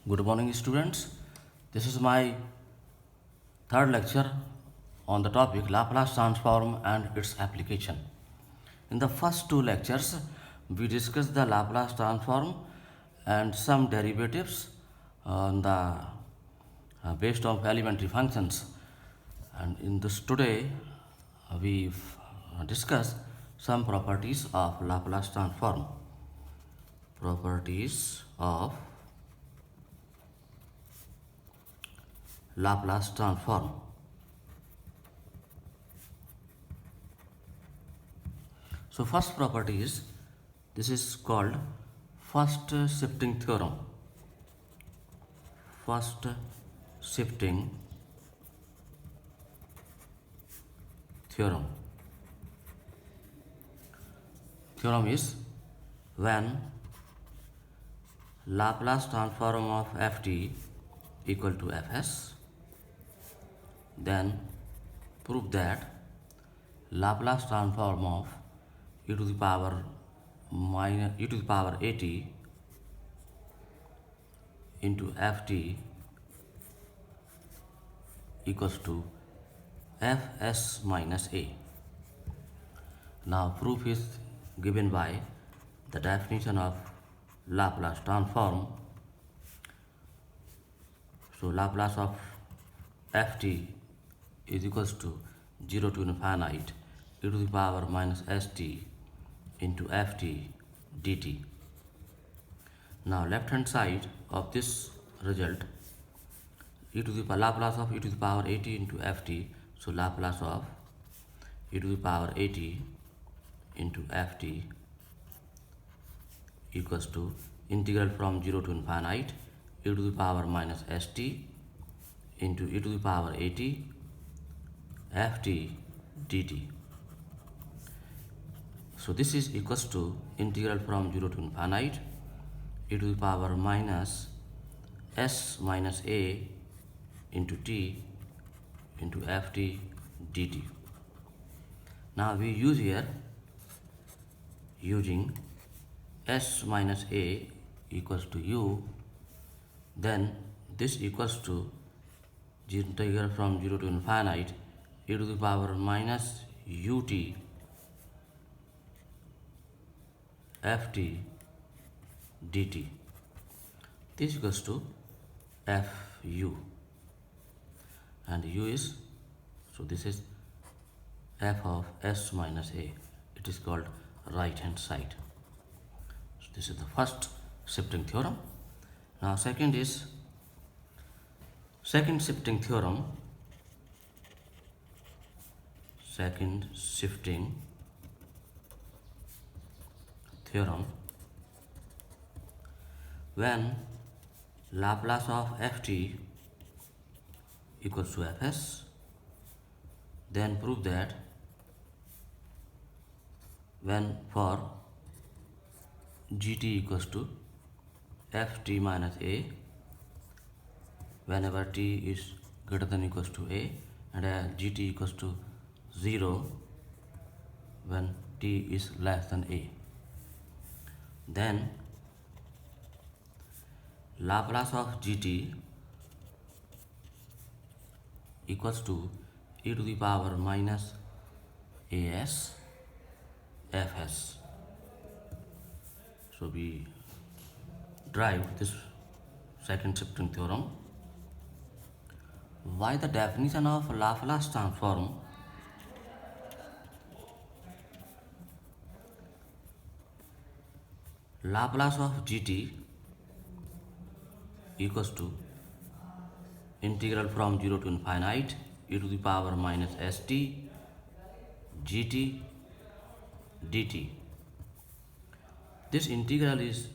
Good morning, students. This is my third lecture on the topic Laplace transform and its application. In the first two lectures, we discussed the Laplace transform and some derivatives on the based on elementary functions. And in this today, we discuss some properties of Laplace transform. Properties of Laplace transform. So first property is, this is called first shifting theorem. First shifting theorem. Theorem is when Laplace transform of ft equal to fs, then prove that Laplace transform of e to the power at into ft equals to fs minus a. Now proof is given by the definition of Laplace transform. So Laplace of ft is equals to 0 to infinite e to the power minus st into ft dt. Now left hand side of this result, Laplace of e to the power at into ft. So Laplace of e to the power at into ft equals to integral from 0 to infinite e to the power minus st into e to the power at ft dt. So this is equals to integral from 0 to infinite e to the power minus s minus a into t into ft dt. Now we use here using s minus a equals to u, then this equals to integral from 0 to infinite e to the power minus ut ft dt. This equals to fu, and u is, so this is f of s minus a. It is called right hand side. So this is the first shifting theorem. Now second is second shifting theorem. Second shifting theorem, when Laplace of ft equals to fs, then prove that when for gt equals to ft minus a, whenever t is greater than or equals to a, and gt equals to 0 when t is less than a, then Laplace of gt equals to e to the power minus as fs. So we derive this second shifting theorem. Why the definition of Laplace transform? Laplace of gt equals to integral from 0 to infinite e to the power minus st gt dt. This integral is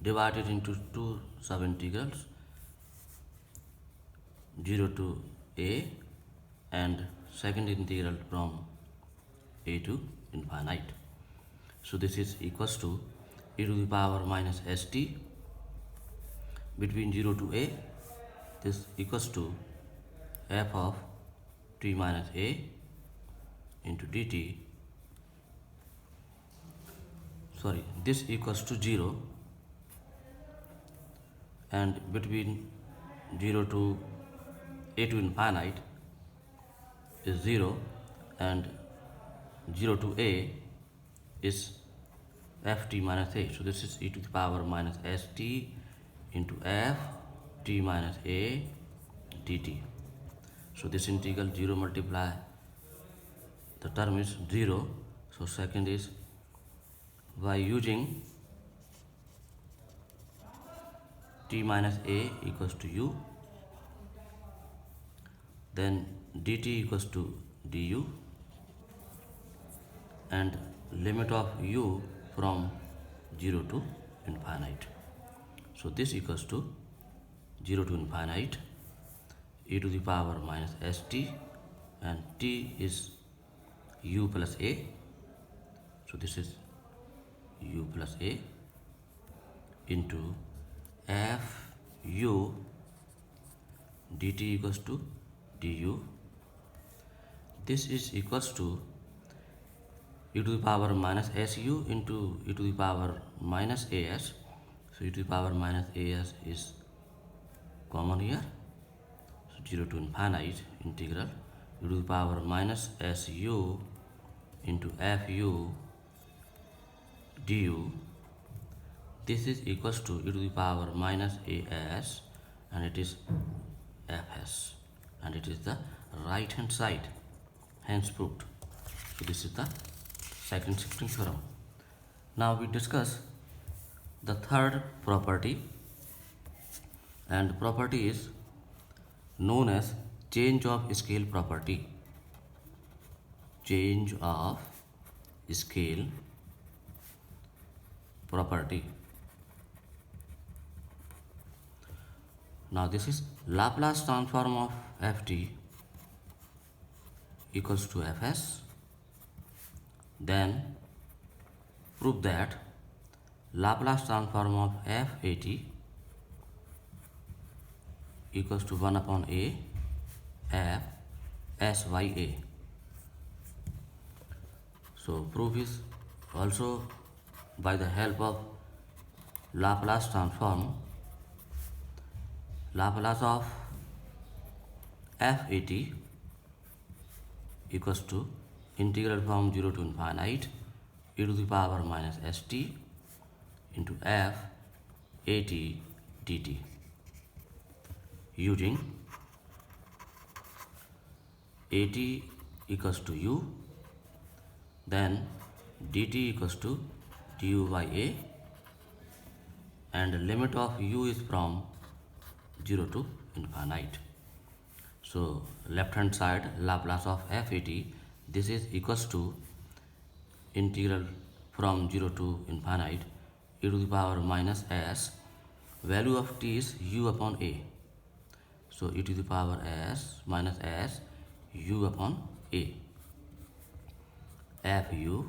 divided into two subintegrals, 0 to a and second integral from a to infinite. So this is equals to e to the power minus st between 0 to a. This equals to f of t minus a into dt. This equals to 0 and between 0 to a to infinite is 0, and 0 to a is ft minus a. So this is e to the power minus st into f t minus a dt. So this integral 0 multiply the term is 0. So second is by using t minus a equals to u, then dt equals to du, and limit of u from 0 to infinite. So this equals to 0 to infinite e to the power minus st, and t is u plus a. So this is u plus a into f u dt equals to du. This is equals to e to the power minus su into e to the power minus as. So e to the power minus as is common here. So 0 to infinite integral e to the power minus su into fu du. This is equals to e to the power minus as, and it is fs, and it is the right hand side, hence proved. So this is the second shifting theorem. Now we discuss the third property, and property is known as change of scale property. Change of scale property. Now this is Laplace transform of ft equals to fs. Then prove that Laplace transform of fat equals to 1 upon a f s by a. So proof is also by the help of Laplace transform. Laplace of fat equals to integral from 0 to infinite e to the power minus st into f at dt, using at equals to u, then dt equals to du by a, and limit of u is from 0 to infinite. So left hand side Laplace of fat, this is equals to integral from 0 to infinite e to the power minus s. Value of t is u upon a. So e to the power s minus s u upon a fu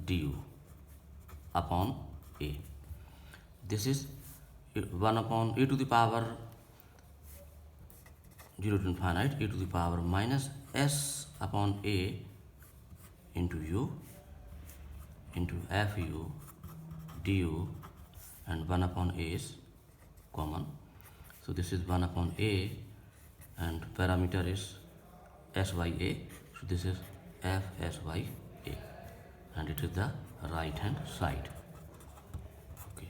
du upon a. This is 1 upon e to the power 0 to infinite e to the power minus s upon a into u into fu du, and 1 upon a is common. So this is 1 upon a, and parameter is s by a. So this is f s by a, and it is the right hand side. Okay.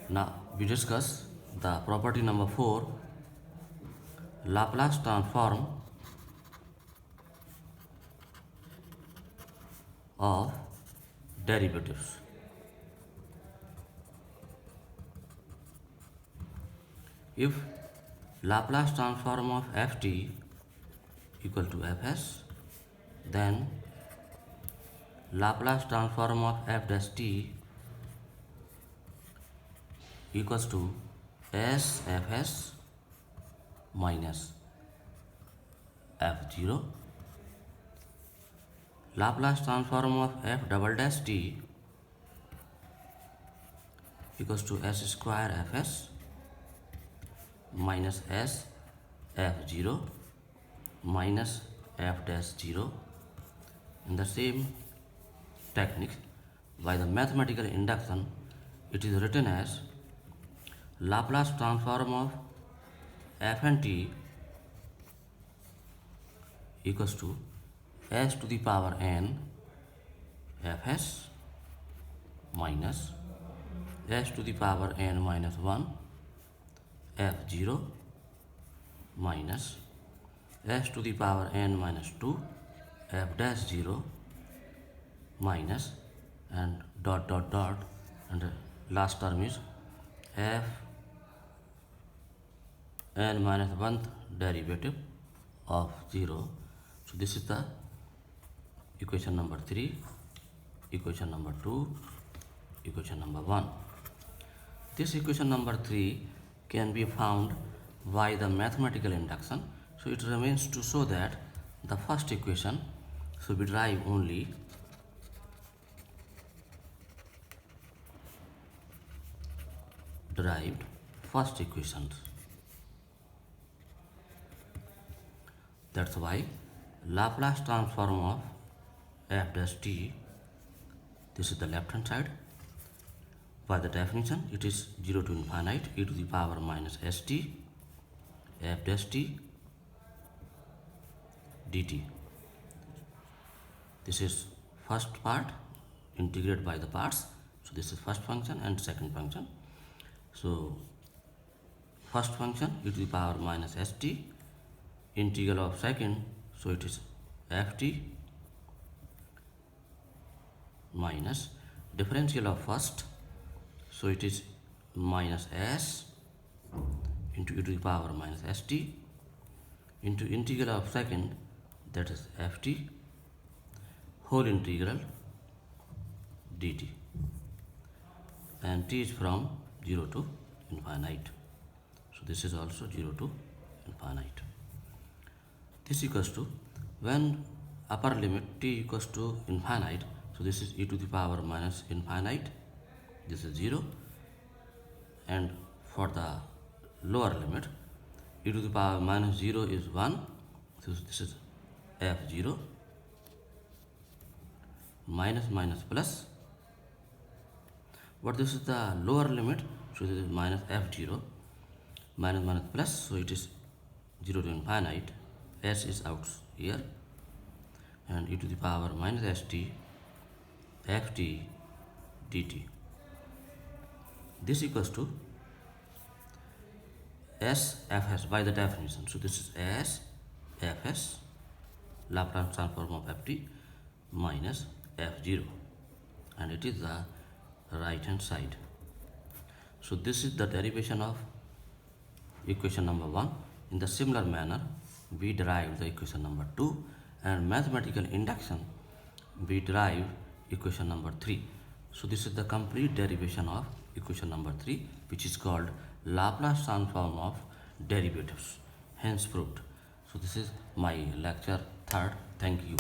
Now we discuss the property number 4, Laplace transform of derivatives. If Laplace transform of ft equal to fs, then Laplace transform of f dash t equals to s fs minus f0. Laplace transform of f double dash t equals to s square fs minus s f0 minus f dash 0. In the same technique, by the mathematical induction, it is written as Laplace transform of f and t equals to s to the power n fs minus s to the power n minus 1 f0 minus s to the power n minus 2 f dash 0 minus and dot dot dot, and the last term is f n minus 1th derivative of 0. So this is the equation number 3, equation number 2, equation number 1. This equation number 3 can be found by the mathematical induction. So it remains to show that the first equation should be derived only derived first equations. That's why Laplace transform of f dash t, this is the left hand side. By the definition, it is 0 to infinite e to the power minus st f dash t dt. This is first part integrated by the parts. So this is first function and second function. So first function e to the power minus st, integral of second, so it is ft minus differential of first, so it is minus s into e to the power minus st into integral of second, that is ft whole integral dt, and t is from 0 to infinite. So this is also 0 to infinite. This equals to, when upper limit t equals to infinite, so this is e to the power minus infinite, this is 0, and for the lower limit e to the power minus 0 is 1, so this is f0 minus minus plus, but this is the lower limit, so this is minus f0 minus minus plus, so it is 0 to infinite, s is out here, and e to the power minus st ft dt. This equals to s fs by the definition. So this is s fs Laplace transform of ft minus f0, and it is the right hand side. So this is the derivation of equation number 1. In the similar manner, we derive the equation number 2, and mathematical induction we derive equation number 3. So this is the complete derivation of equation number 3, which is called Laplace transform of derivatives, hence proved. So this is my lecture 3rd. Thank you.